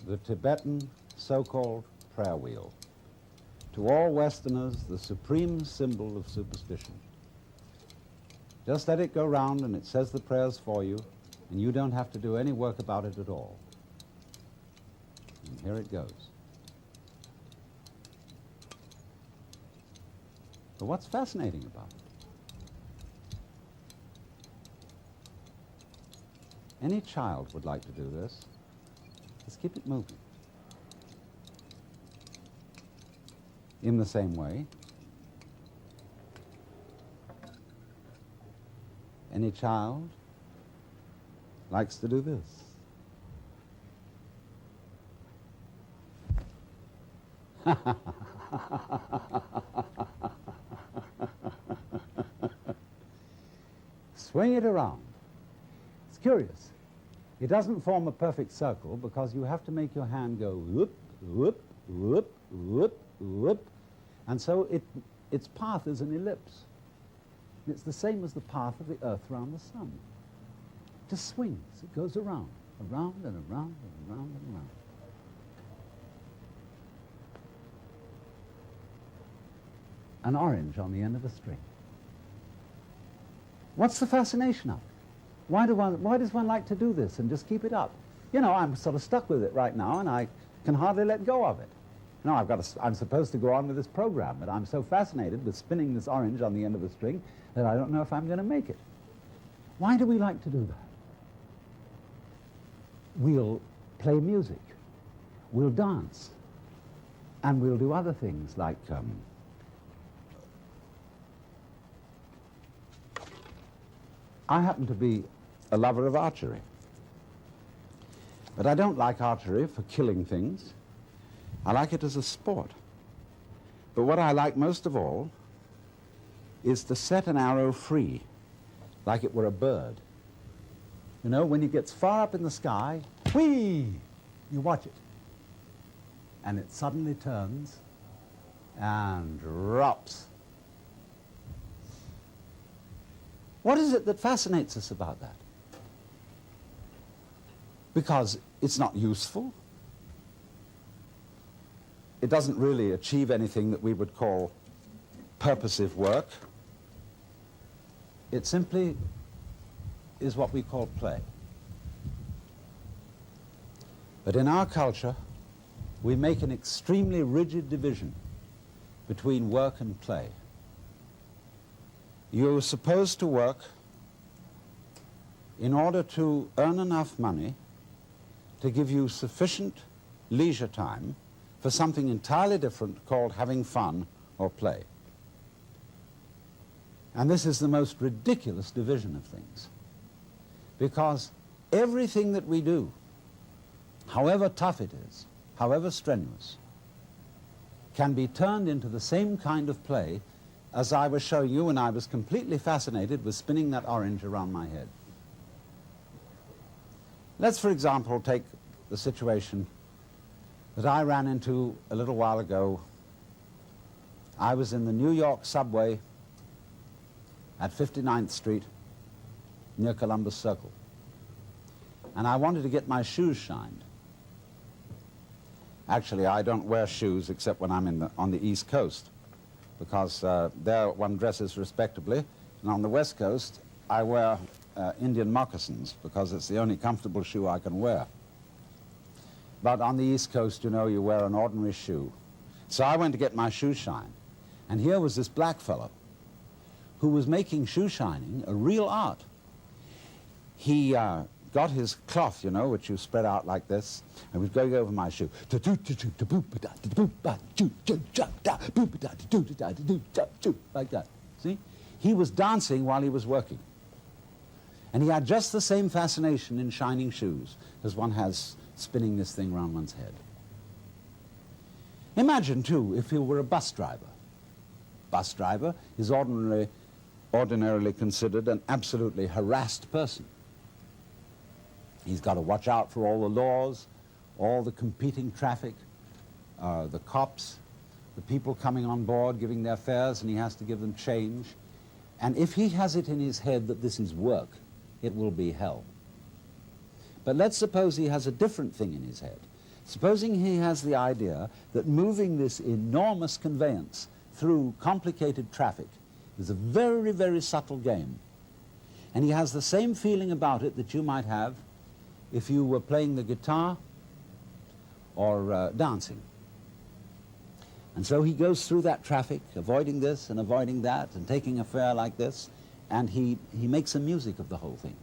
the Tibetan so-called prayer wheel. To all Westerners, the supreme symbol of superstition. Just let it go round and it says the prayers for you, and you don't have to do any work about it at all. And here it goes. But what's fascinating about it? Any child would like to do this. Let's keep it moving. In the same way, any child likes to do this. Swing it around. It's curious. It doesn't form a perfect circle because you have to make your hand go whoop, whoop, whoop, whoop, whoop. And so its path is an ellipse. It's the same as the path of the Earth around the sun. It just swings. It goes around, around and around and around and around. An orange on the end of a string. What's the fascination of it? Why does one like to do this and just keep it up? You know, I'm sort of stuck with it right now, and I can hardly let go of it. No, I'm supposed to go on with this program, but I'm so fascinated with spinning this orange on the end of a string that I don't know if I'm going to make it. Why do we like to do that? We'll play music, we'll dance, and we'll do other things like I happen to be a lover of archery, but I don't like archery for killing things. I like it as a sport. But what I like most of all is to set an arrow free, like it were a bird. You know, when it gets far up in the sky, whee! You watch it. And it suddenly turns and drops. What is it that fascinates us about that? Because it's not useful. It doesn't really achieve anything that we would call purposive work. It simply is what we call play. But in our culture, we make an extremely rigid division between work and play. You're supposed to work in order to earn enough money to give you sufficient leisure time for something entirely different called having fun or play. And this is the most ridiculous division of things, because everything that we do, however tough it is, however strenuous, can be turned into the same kind of play as I was showing you when I was completely fascinated with spinning that orange around my head. Let's, for example, take the situation that I ran into a little while ago. I was in the New York subway at 59th Street near Columbus Circle, and I wanted to get my shoes shined. Actually, I don't wear shoes except when I'm on the East Coast, because there one dresses respectably, and on the West Coast I wear Indian moccasins because it's the only comfortable shoe I can wear. But on the East Coast, you know, you wear an ordinary shoe. So I went to get my shoe shined, and here was this black fellow who was making shoe shining a real art. He got his cloth, you know, which you spread out like this, and was going over my shoe. Like that. See? He was dancing while he was working. And he had just the same fascination in shining shoes as one has spinning this thing round one's head. Imagine, too, if he were a bus driver. Bus driver is ordinarily considered an absolutely harassed person. He's got to watch out for all the laws, all the competing traffic, the cops, the people coming on board giving their fares, and he has to give them change. And if he has it in his head that this is work, it will be hell. But let's suppose he has a different thing in his head. Supposing he has the idea that moving this enormous conveyance through complicated traffic is a very, very subtle game. And he has the same feeling about it that you might have if you were playing the guitar or dancing. And so he goes through that traffic, avoiding this and avoiding that and taking a fare like this, and he makes a music of the whole thing.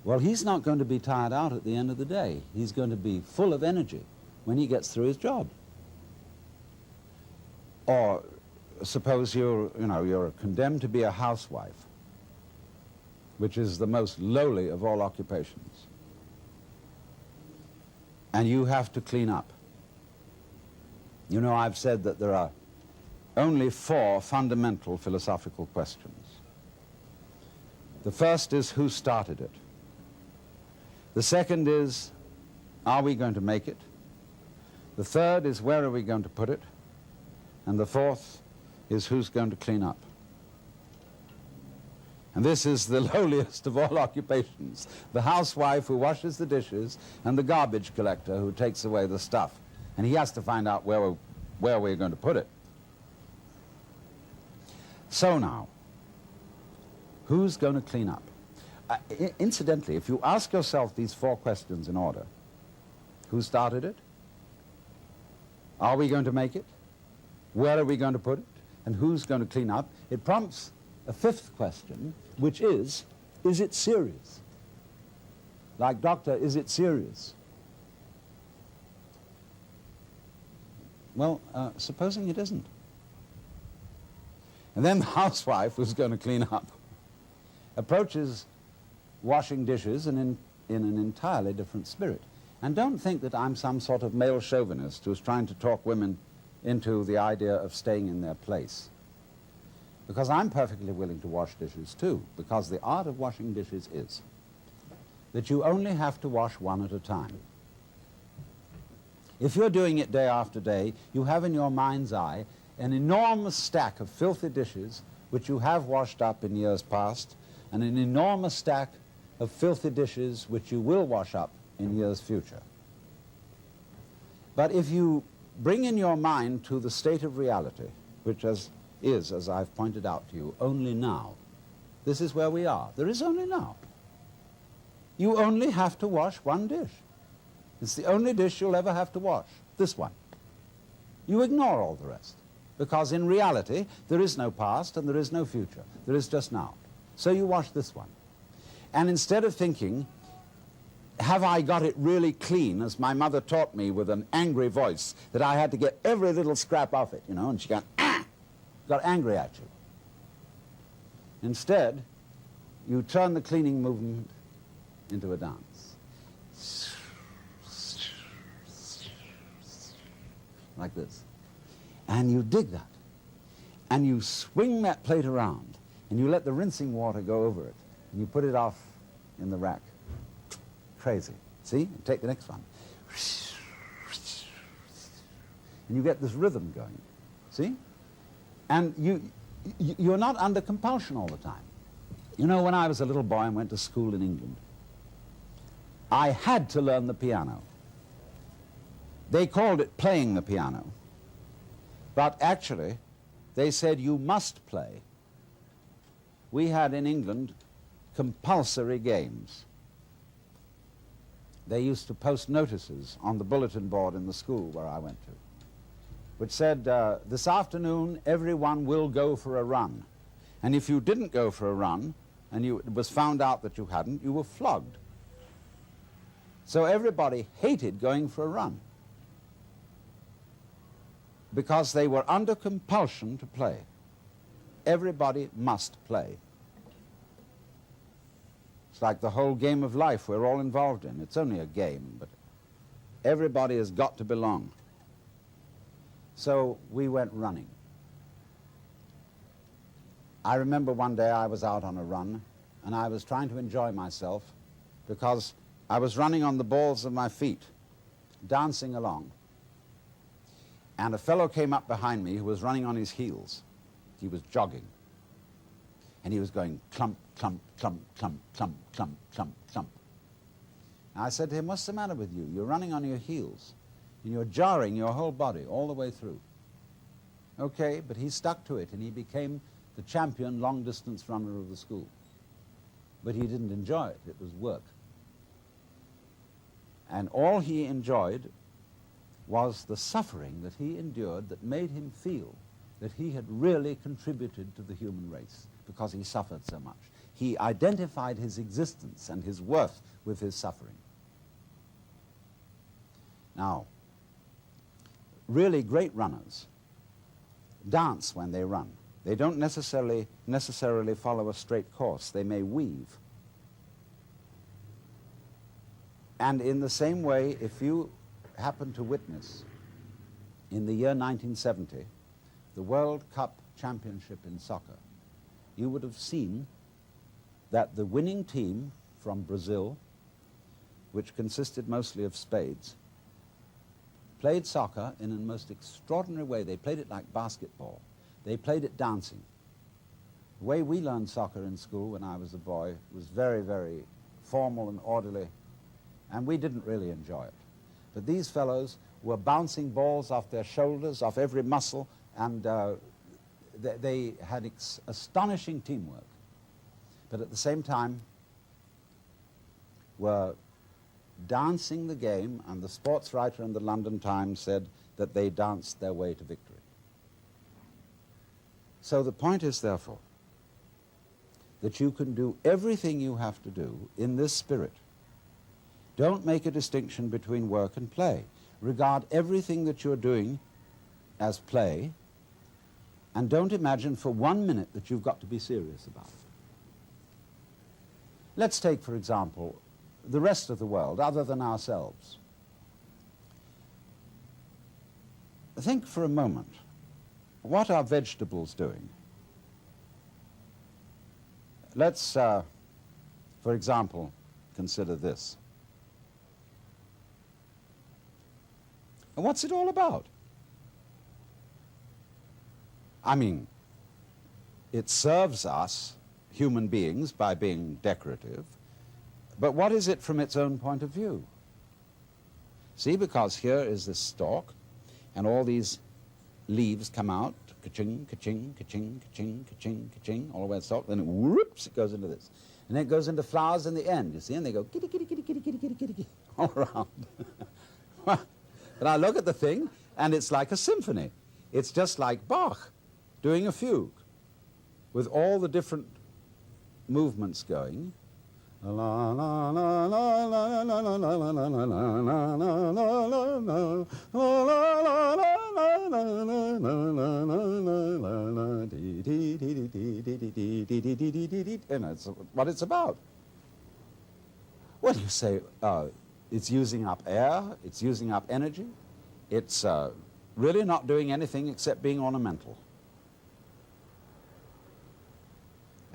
Well, he's not going to be tired out at the end of the day. He's going to be full of energy when he gets through his job. Or suppose you're condemned to be a housewife, which is the most lowly of all occupations. And you have to clean up. You know, I've said that there are only 4 fundamental philosophical questions. The first is, who started it? The second is, are we going to make it? The third is, where are we going to put it? And the fourth is, who's going to clean up? And this is the lowliest of all occupations. The housewife who washes the dishes and the garbage collector who takes away the stuff. And he has to find out where we're going to put it. So now, who's going to clean up? Incidentally, if you ask yourself these 4 questions in order, who started it? Are we going to make it? Where are we going to put it? And who's going to clean up? It prompts a 5th question, which is it serious? Like, doctor, is it serious? Well, supposing it isn't. And then the housewife who's going to clean up approaches washing dishes in an entirely different spirit. And don't think that I'm some sort of male chauvinist who's trying to talk women into the idea of staying in their place. Because I'm perfectly willing to wash dishes too, because the art of washing dishes is that you only have to wash one at a time. If you're doing it day after day, you have in your mind's eye an enormous stack of filthy dishes which you have washed up in years past, and an enormous stack of filthy dishes which you will wash up in years future. But if you bring in your mind to the state of reality, which is, as I've pointed out to you, only now, this is where we are. There is only now. You only have to wash one dish. It's the only dish you'll ever have to wash, this one. You ignore all the rest, because in reality, there is no past and there is no future. There is just now. So you wash this one. And instead of thinking, have I got it really clean, as my mother taught me with an angry voice, that I had to get every little scrap off it, you know, and she got angry at you. Instead, you turn the cleaning movement into a dance. Like this. And you dig that. And you swing that plate around, and you let the rinsing water go over it, and you put it off in the rack. Crazy. See? Take the next one. And you get this rhythm going. See? And you're not under compulsion all the time. You know, when I was a little boy and went to school in England, I had to learn the piano. They called it playing the piano. But actually, they said you must play. We had in England compulsory games. They used to post notices on the bulletin board in the school where I went to, which said, this afternoon everyone will go for a run. And if you didn't go for a run, and it was found out that you hadn't, you were flogged. So everybody hated going for a run, because they were under compulsion to play. Everybody must play. It's like the whole game of life we're all involved in. It's only a game, but everybody has got to belong. So we went running. I remember one day I was out on a run, and I was trying to enjoy myself because I was running on the balls of my feet, dancing along. And a fellow came up behind me who was running on his heels. He was jogging. And he was going clump, clump, clump, clump, clump, clump, clump, clump. And I said to him, what's the matter with you? You're running on your heels, and you're jarring your whole body all the way through. Okay, but he stuck to it, and he became the champion long-distance runner of the school. But he didn't enjoy it. It was work. And all he enjoyed was the suffering that he endured that made him feel that he had really contributed to the human race because he suffered so much. He identified his existence and his worth with his suffering. Now, really great runners dance when they run. They don't necessarily follow a straight course. They may weave. And in the same way, if you happen to witness in the year 1970 the World Cup Championship in soccer, you would have seen that the winning team from Brazil, which consisted mostly of spades, played soccer in a most extraordinary way. They played it like basketball. They played it dancing. The way we learned soccer in school when I was a boy was very, very formal and orderly, and we didn't really enjoy it. But these fellows were bouncing balls off their shoulders, off every muscle, and they had astonishing teamwork. But at the same time were dancing the game, and the sports writer in the London Times said that they danced their way to victory. So the point is, therefore, that you can do everything you have to do in this spirit. Don't make a distinction between work and play. Regard everything that you're doing as play, and don't imagine for 1 minute that you've got to be serious about it. Let's take, for example, the rest of the world, other than ourselves. Think for a moment, what are vegetables doing? Let's, for example, consider this. And what's it all about? I mean, it serves us, human beings, by being decorative, but what is it from its own point of view? See, because here is this stalk, and all these leaves come out, ka-ching, ka-ching, ka-ching, ka-ching, ka-ching, ka-ching, all the way to the stalk, then whoops, it goes into this. And then it goes into flowers in the end, you see, and they go kitty, kitty, kitty, kitty, kitty, kitty, kitty, kitty, all around. But I look at the thing, and it's like a symphony. It's just like Bach doing a fugue, with all the different movements going. And it's what it's about. Well, you say, it's using up air, it's using up energy, it's really not doing anything except being ornamental.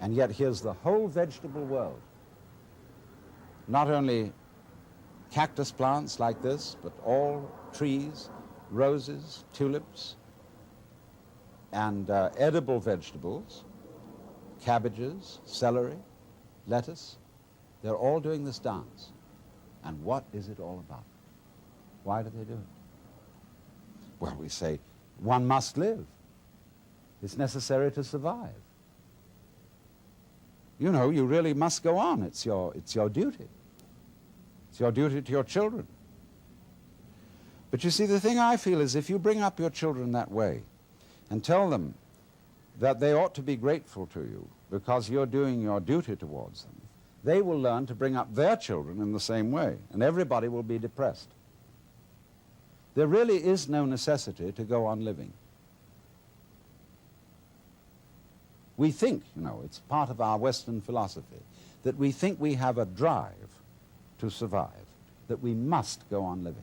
And yet here's the whole vegetable world. Not only cactus plants like this, but all trees, roses, tulips, and edible vegetables, cabbages, celery, lettuce. They're all doing this dance. And what is it all about? Why do they do it? Well, we say, one must live. It's necessary to survive. You know, you really must go on. It's your duty. It's your duty to your children. But you see, the thing I feel is if you bring up your children that way and tell them that they ought to be grateful to you because you're doing your duty towards them, they will learn to bring up their children in the same way, and everybody will be depressed. There really is no necessity to go on living. We think, you know, it's part of our Western philosophy, that we think we have a drive to survive, that we must go on living.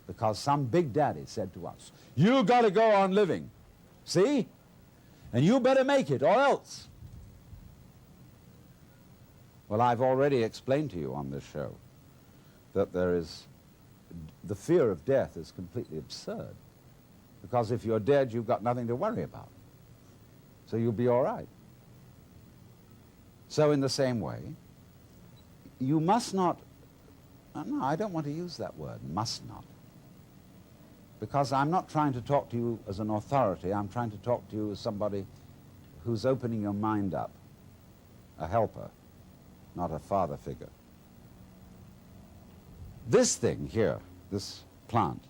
Because some big daddy said to us, you got to go on living, see? And you better make it, or else. Well, I've already explained to you on this show that the fear of death is completely absurd. Because if you're dead, you've got nothing to worry about. So you'll be all right. So in the same way, you must not No, I don't want to use that word, must not. Because I'm not trying to talk to you as an authority, I'm trying to talk to you as somebody who's opening your mind up, a helper, not a father figure. This thing here, this plant,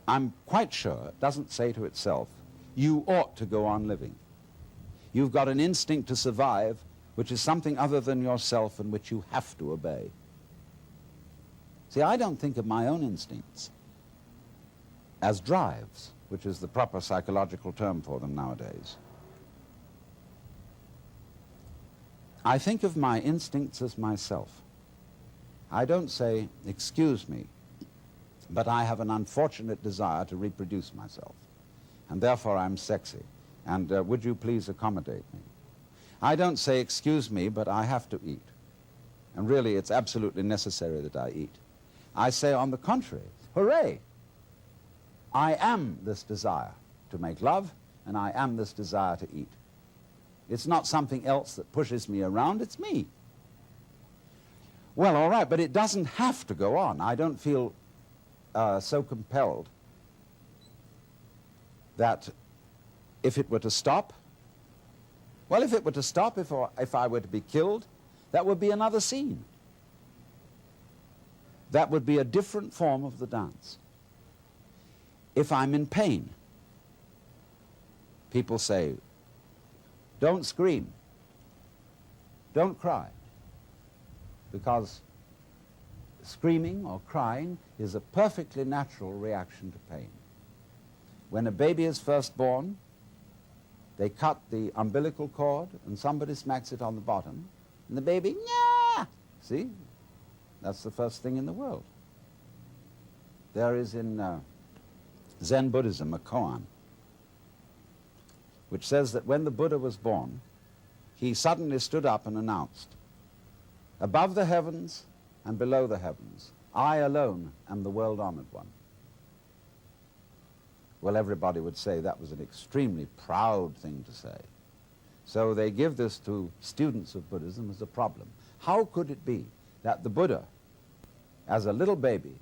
I'm quite sure it doesn't say to itself, you ought to go on living. You've got an instinct to survive, which is something other than yourself and which you have to obey. See, I don't think of my own instincts as drives, which is the proper psychological term for them nowadays. I think of my instincts as myself. I don't say, excuse me, but I have an unfortunate desire to reproduce myself, and therefore I'm sexy, and would you please accommodate me? I don't say, excuse me, but I have to eat, and really it's absolutely necessary that I eat. I say, on the contrary, hooray! I am this desire to make love, and I am this desire to eat. It's not something else that pushes me around, it's me. Well, all right, but it doesn't have to go on. I don't feel so compelled that if it were to stop, well, if it were to stop, if I were to be killed, that would be another scene. That would be a different form of the dance. If I'm in pain, people say, don't scream, don't cry, because screaming or crying is a perfectly natural reaction to pain. When a baby is first born, they cut the umbilical cord and somebody smacks it on the bottom, and the baby, yeah! See? That's the first thing in the world. There is in Zen Buddhism a koan which says that when the Buddha was born, he suddenly stood up and announced, above the heavens and below the heavens, I alone am the world-honored one. Well, everybody would say that was an extremely proud thing to say. So they give this to students of Buddhism as a problem. How could it be that the Buddha, as a little baby,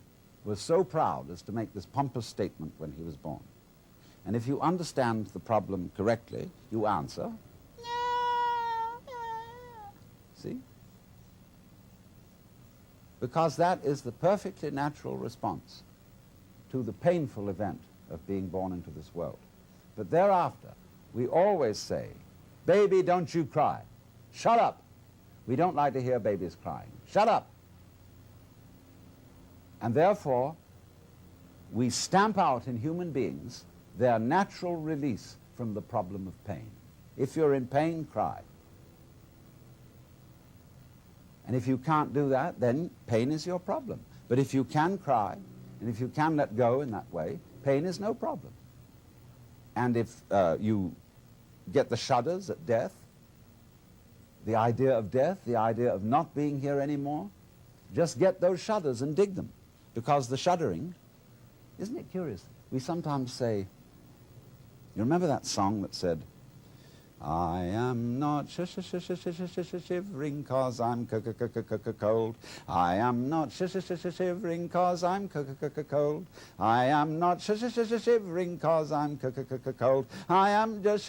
was so proud as to make this pompous statement when he was born? And if you understand the problem correctly, you answer, see? Because that is the perfectly natural response to the painful event of being born into this world. But thereafter, we always say, baby, don't you cry. Shut up. We don't like to hear babies crying. Shut up. And therefore, we stamp out in human beings their natural release from the problem of pain. If you're in pain, cry. And if you can't do that, then pain is your problem. But if you can cry, and if you can let go in that way, pain is no problem. And if you get the shudders at death, the idea of death, the idea of not being here anymore, just get those shudders and dig them. Because the shuddering, isn't it curious? We sometimes say, you remember that song that said, I am not shivering cause I'm cold. I am not shivering cause I'm cold. I am not shivering cause I'm cold. I am just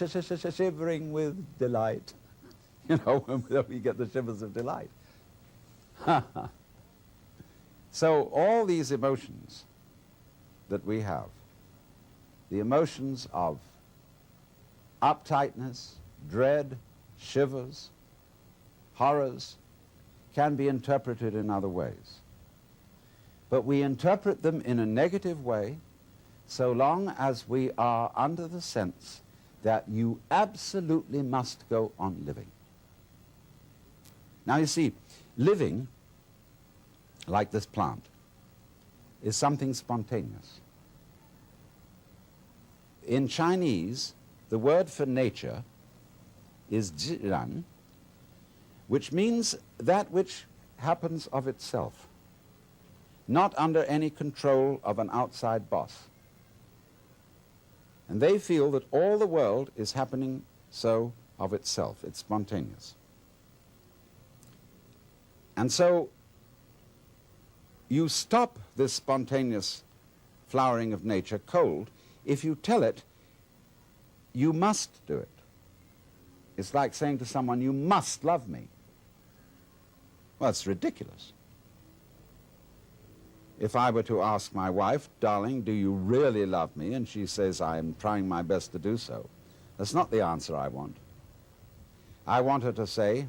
shivering with delight. You know, when we get the shivers of delight. So all these emotions that we have, the emotions of uptightness, dread, shivers, horrors, can be interpreted in other ways. But we interpret them in a negative way so long as we are under the sense that you absolutely must go on living. Now you see, living, like this plant, is something spontaneous. In Chinese, the word for nature is zhiran, which means that which happens of itself, not under any control of an outside boss. And they feel that all the world is happening so of itself. It's spontaneous. And so you stop this spontaneous flowering of nature cold if you tell it you must do it. It's like saying to someone, you must love me. Well, it's ridiculous. If I were to ask my wife, darling, do you really love me? And she says, I am trying my best to do so. That's not the answer I want. I want her to say,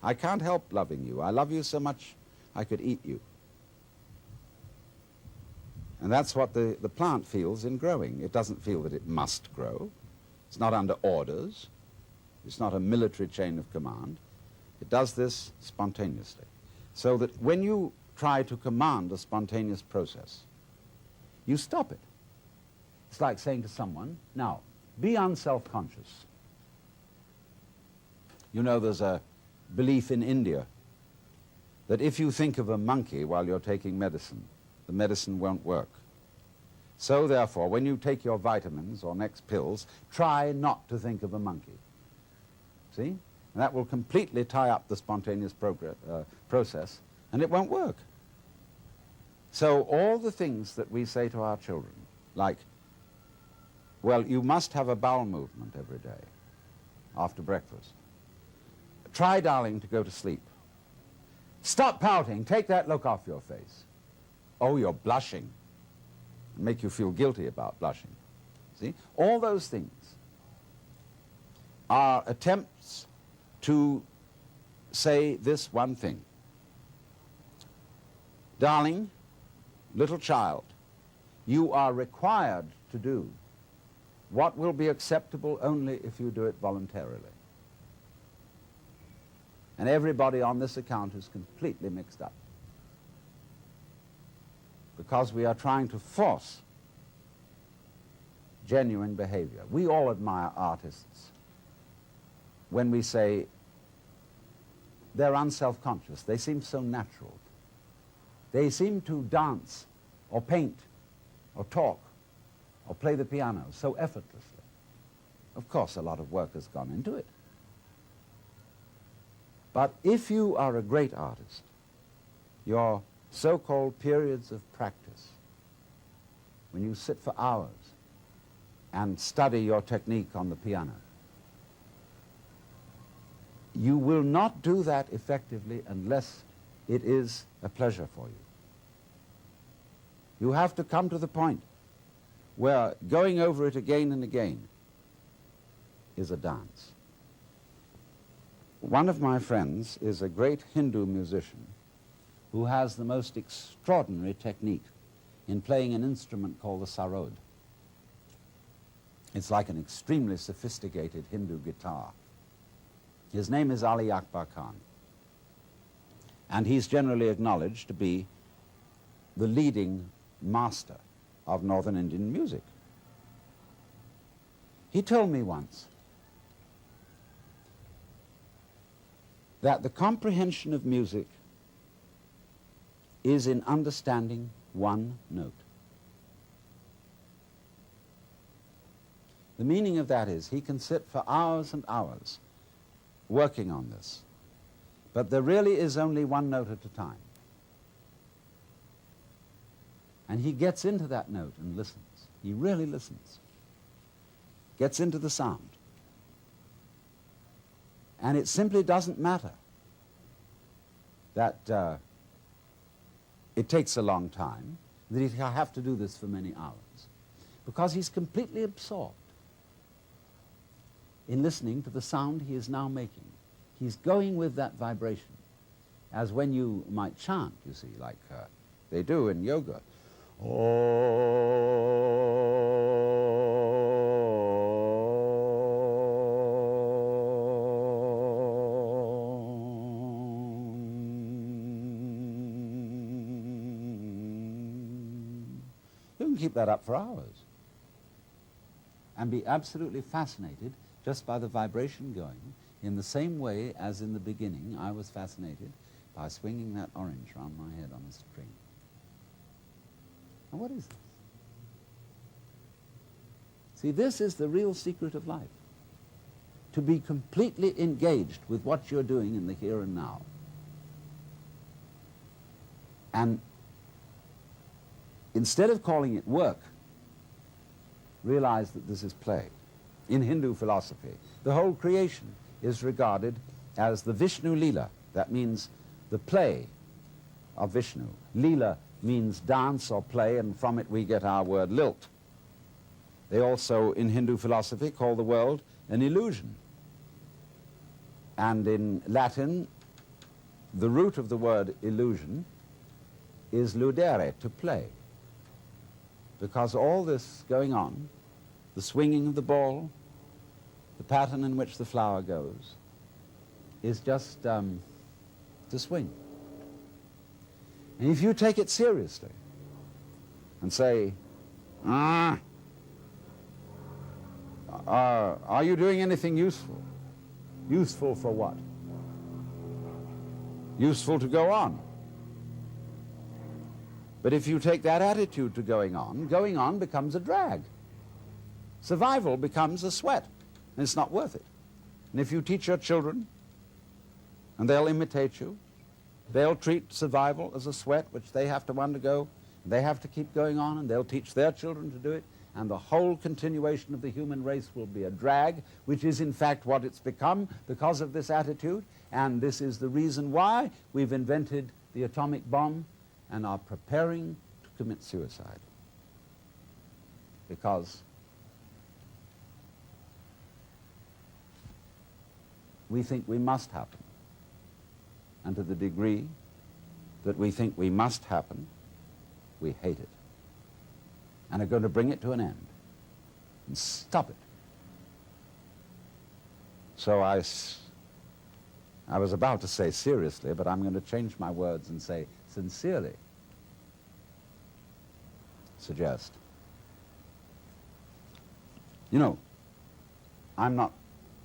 I can't help loving you. I love you so much I could eat you. And that's what the plant feels in growing. It doesn't feel that it must grow. It's not under orders. It's not a military chain of command. It does this spontaneously. So that when you try to command a spontaneous process, you stop it. It's like saying to someone, now, be unself-conscious. You know, there's a belief in India that if you think of a monkey while you're taking medicine, the medicine won't work. So therefore, when you take your vitamins or next pills, try not to think of a monkey. See? And that will completely tie up the spontaneous process, and it won't work. So all the things that we say to our children, like, well, you must have a bowel movement every day after breakfast. Try, darling, to go to sleep. Stop pouting. Take that look off your face. Oh, you're blushing. Make you feel guilty about blushing. See? All those things are attempts to say this one thing. Darling, little child, you are required to do what will be acceptable only if you do it voluntarily. And everybody on this account is completely mixed up, because we are trying to force genuine behavior. We all admire artists when we say they're unself-conscious. They seem so natural. They seem to dance or paint or talk or play the piano so effortlessly. Of course, a lot of work has gone into it. But if you are a great artist, your so-called periods of practice, when you sit for hours and study your technique on the piano, you will not do that effectively unless it is a pleasure for you. You have to come to the point where going over it again and again is a dance. One of my friends is a great Hindu musician who has the most extraordinary technique in playing an instrument called the sarod. It's like an extremely sophisticated Hindu guitar. His name is Ali Akbar Khan, and he's generally acknowledged to be the leading master of Northern Indian music. He told me once that the comprehension of music is in understanding one note. The meaning of that is he can sit for hours and hours working on this, but there really is only one note at a time. And he gets into that note and listens. He really listens. Gets into the sound. And it simply doesn't matter that it takes a long time, that he'll have to do this for many hours, because he's completely absorbed in listening to the sound he is now making. He's going with that vibration, as when you might chant, you see, like they do in yoga. You can keep that up for hours and be absolutely fascinated just by the vibration going, in the same way as in the beginning I was fascinated by swinging that orange round my head on a string. Now what is this? See, this is the real secret of life. To be completely engaged with what you're doing in the here and now. And instead of calling it work, realize that this is play. In Hindu philosophy, the whole creation is regarded as the Vishnu Leela. That means the play of Vishnu. Leela means dance or play, and from it we get our word lilt. They also, in Hindu philosophy, call the world an illusion. And in Latin, the root of the word illusion is ludere, to play. Because all this going on, the swinging of the ball, the pattern in which the flower goes, is just to swing. And if you take it seriously and say, are you doing anything useful? Useful for what? Useful to go on. But if you take that attitude to going on becomes a drag. Survival becomes a sweat, and it's not worth it. And if you teach your children, and they'll imitate you, they'll treat survival as a sweat which they have to undergo, they have to keep going on, and they'll teach their children to do it, and the whole continuation of the human race will be a drag, which is in fact what it's become because of this attitude, and this is the reason why we've invented the atomic bomb and are preparing to commit suicide. Because we think we must happen. And to the degree that we think we must happen, we hate it. And are going to bring it to an end and stop it. So I was about to say seriously, but I'm going to change my words and say sincerely suggest. You know, I'm not,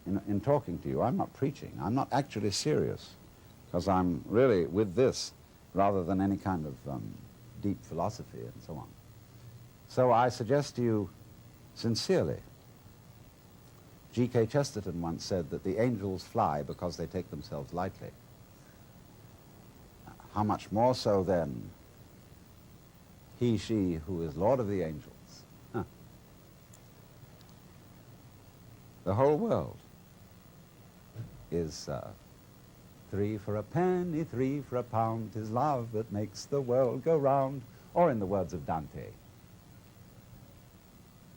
in talking to you, I'm not preaching. I'm not actually serious, because I'm really with this rather than any kind of deep philosophy and so on. So I suggest to you sincerely. G.K. Chesterton once said that the angels fly because they take themselves lightly. How much more so then he, she who is Lord of the angels? Huh. The whole world is 3 for a penny, 3 for a pound, 'tis love that makes the world go round, or in the words of Dante.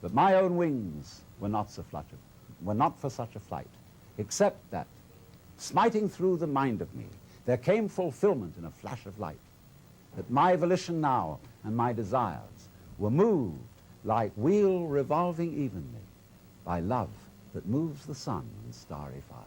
But my own wings were not for such a flight, except that, smiting through the mind of me, there came fulfillment in a flash of light, that my volition now and my desires were moved like wheel revolving evenly by love that moves the sun and starry fire.